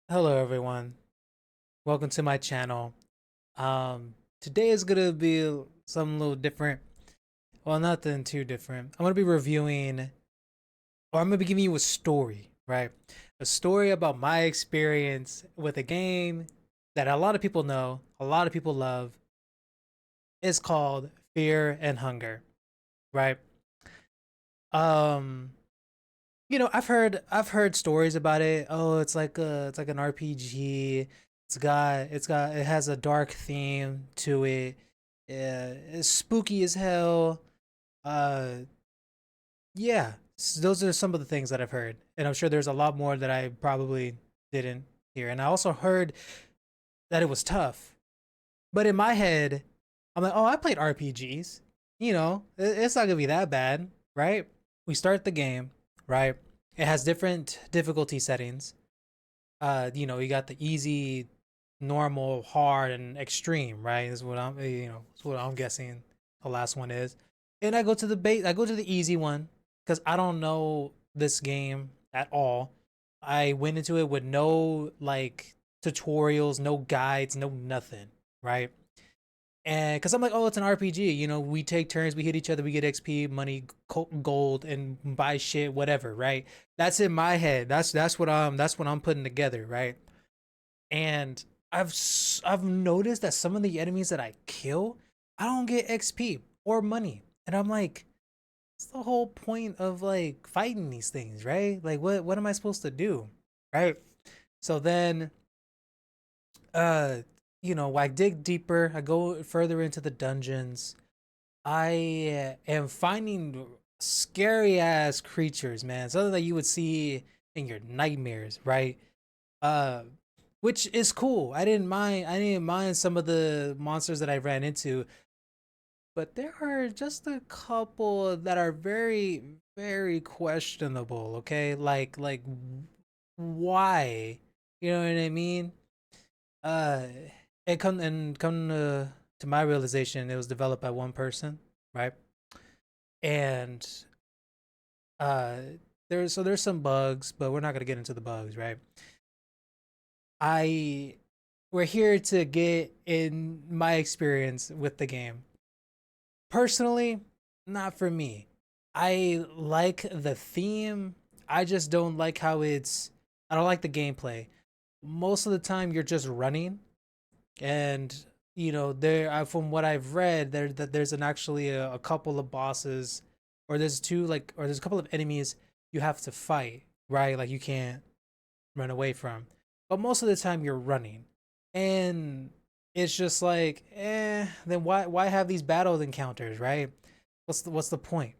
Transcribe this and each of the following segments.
Hello everyone. Welcome to my channel. Today is gonna be something a little different. Well, nothing too different. I'm gonna be reviewing, or I'm gonna be giving you a story, right? A story about my experience with a game that a lot of people know, a lot of people love. It's called Fear and Hunger, right? Um, I've heard stories about it. Oh, it's like an RPG. It has a dark theme to it. Yeah, it's spooky as hell. Uh, yeah, those are some of the things that I've heard, and I'm sure there's a lot more that I probably didn't hear. And I also heard that it was tough. But in my head, I'm like, oh, I played RPGs. It's not gonna be that bad, right? We start the game, right? It has different difficulty settings. You got the easy, normal, hard, and extreme, right? Is what I'm guessing the last one is. And I go to the easy one because I don't know this game at all. I went into it with no like tutorials, no guides, no nothing, right? And because I'm like, oh, it's an RPG, we take turns, we hit each other, we get XP, money, gold, and buy shit, whatever, right? That's in my head. That's what I'm putting together, right? And I've noticed that some of the enemies that I kill, I don't get XP or money, and I'm like, what's the whole point of like fighting these things, right? Like, what am I supposed to do, right? So then uh I dig deeper, I go further into the dungeons. I am finding scary ass creatures, man. Something that you would see in your nightmares, right? Uh which is cool. I didn't mind some of the monsters that I ran into, but there are just a couple that are very very questionable, okay? Like why? You know what I mean? Uh and come to my realization, it was developed by one person, right? And uh there's some bugs, but we're not gonna get into the bugs, right? I We're here to get in my experience with the game. Personally, not for me. I like the theme. I just don't like how I don't like the gameplay. Most of the time you're just running, and from what I've read, there's actually a couple of bosses, or there's a couple of enemies you have to fight, right? Like you can't run away from, but most of the time you're running, and it's just like, then why have these battle encounters, right? What's the point?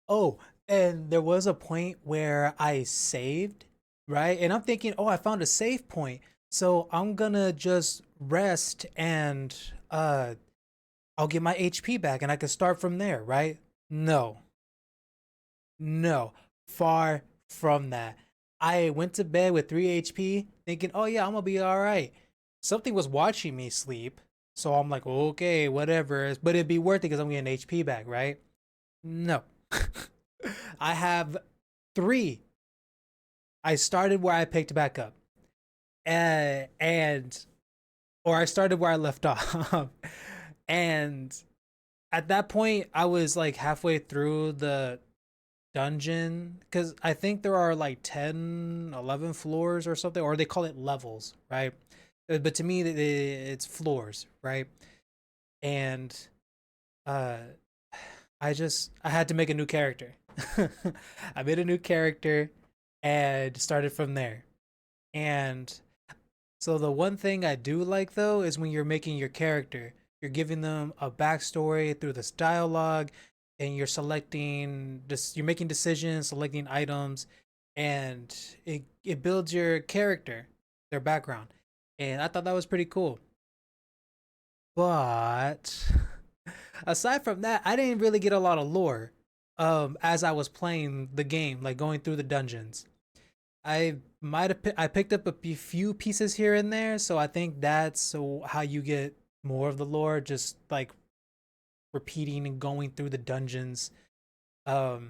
Oh, and there was a point where I saved, right? And I'm thinking, oh, I found a save point. So I'm gonna just rest and I'll get my HP back and I can start from there, right? No. No. Far from that. I went to bed with 3 HP thinking, oh yeah, I'm gonna be alright. Something was watching me sleep. So I'm like, okay, whatever. But it'd be worth it because I'm getting HP back, right? No. I have three. I started where I picked back up, and or I started where I left off, and at that point I was like halfway through the dungeon because I think there are like 10, 11 floors or something, or they call it levels, right? But to me, it's floors, right? And uh, I had to make a new character. I made a new character and started from there. And so the one thing I do like though is when you're making your character, you're giving them a backstory through this dialogue, and you're making decisions, selecting items, and it builds your character, their background. And I thought that was pretty cool. But aside from that, I didn't really get a lot of lore as I was playing the game, like going through the dungeons. I picked up a few pieces here and there, so I think that's how you get more of the lore, just like repeating and going through the dungeons. Um,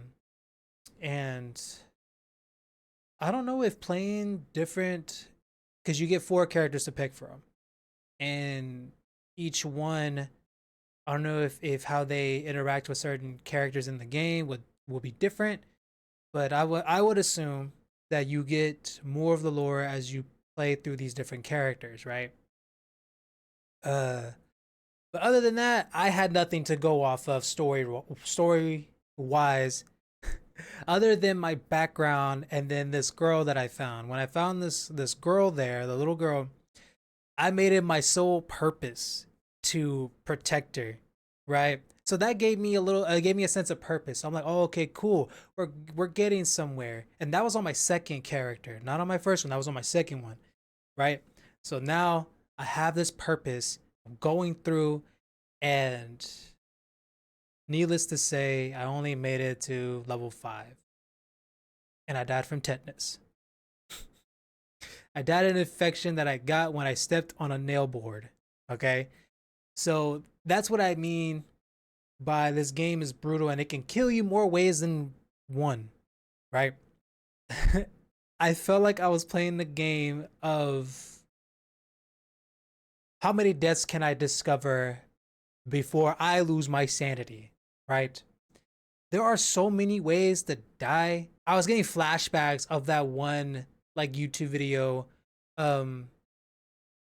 and I don't know if playing different, because you get four characters to pick from, and each one, I don't know if how they interact with certain characters in the game will be different, but I would assume that you get more of the lore as you play through these different characters, right? Uh, but other than that, I had nothing to go off of story wise, other than my background and then this girl that I found. When I found this girl there, the little girl, I made it my sole purpose to protect her, right? So that gave me gave me a sense of purpose. I'm like, oh, okay, cool. We're getting somewhere, and that was on my second character, not on my first one. That was on my second one, right? So now I have this purpose. I'm going through, and needless to say, I only made it to level 5, and I died from tetanus. I died of an infection that I got when I stepped on a nail board. Okay, so that's what I mean by this game is brutal and it can kill you more ways than one, right? I felt like I was playing the game of how many deaths can I discover before I lose my sanity, right? There are so many ways to die. I was getting flashbacks of that one like YouTube video. Um,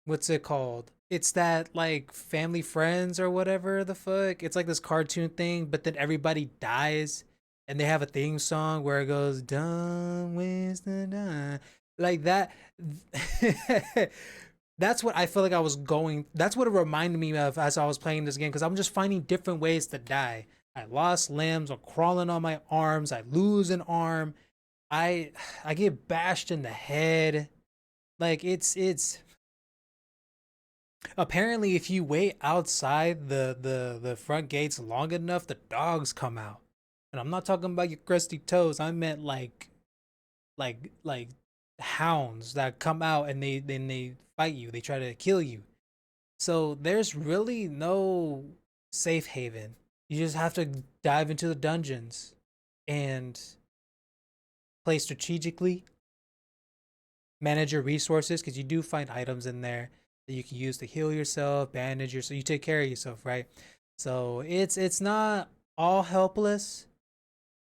what's it called? It's that like Family Friends or whatever the fuck. It's like this cartoon thing, but then everybody dies and they have a theme song where it goes "Don't waste the time," like that. That's what I feel like I was going. That's what it reminded me of as I was playing this game because I'm just finding different ways to die. I lost limbs. I'm crawling on my arms. I lose an arm. I I get bashed in the head. Like it's apparently if you wait outside the front gates long enough, the dogs come out. And I'm not talking about your crusty toes. I meant like hounds that come out and they fight you. They try to kill you. So there's really no safe haven. You just have to dive into the dungeons and play strategically, manage your resources because you do find items in there that you can use to heal yourself, bandage yourself. You take care of yourself, right? So it's not all helpless,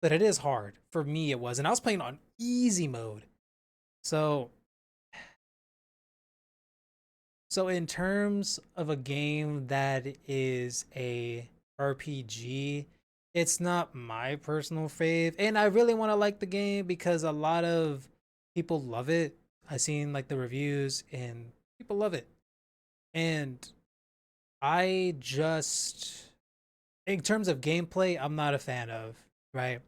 but it is hard. For me, it was, and I was playing on easy mode. So so in terms of a game that is a RPG, it's not my personal fave, and I really want to like the game because a lot of people love it. I've seen like the reviews and people love it. And I just, in terms of gameplay, I'm not a fan of, right?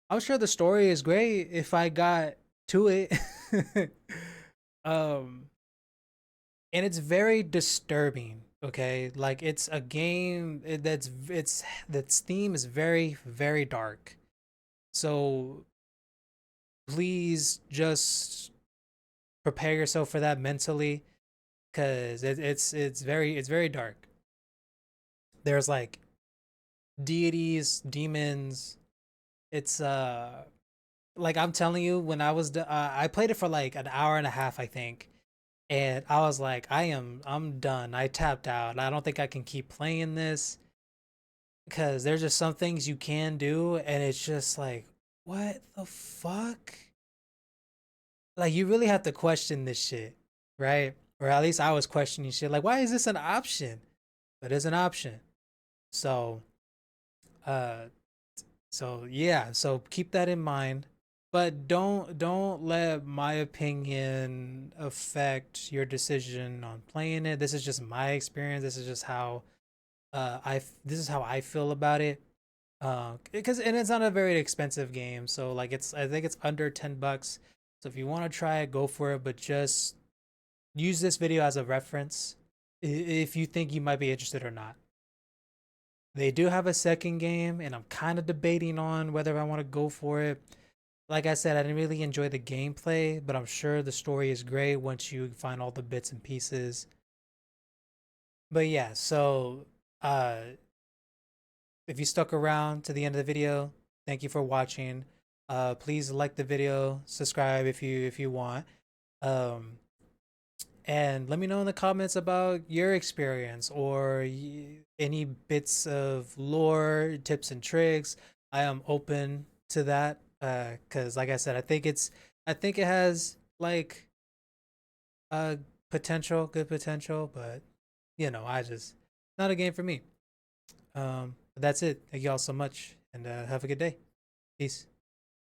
I'm sure the story is great if I got to it. um, and it's very disturbing, okay? Like it's a game that's theme is very dark. So please just prepare yourself for that mentally cuz it's very dark. There's like deities, demons. It's like I'm telling you, when I played it for like an hour and a half, I think, and I was like, I'm done. I tapped out. I don't think I can keep playing this because there's just some things you can do, and it's just like, what the fuck? Like you really have to question this shit, right? Or at least I was questioning shit. Like, why is this an option? But it's an option. So, uh, so yeah. So keep that in mind. But don't let my opinion affect your decision on playing it. This is just my experience. This is just how this is how I feel about it. Because and it's not a very expensive game, so like I think it's under $10. So if you want to try it, go for it. But just use this video as a reference if you think you might be interested or not. They do have a second game, and I'm kind of debating on whether I want to go for it. Like I said, I didn't really enjoy the gameplay, but I'm sure the story is great once you find all the bits and pieces. But yeah, so uh if you stuck around to the end of the video, thank you for watching. Please like the video, subscribe if you want. Um, and let me know in the comments about your experience or any bits of lore, tips and tricks. I am open to that cuz like I said, I think it has like uh potential, good potential, but you know, I just not a game for me. But that's it. Thank you all so much and have a good day. Peace.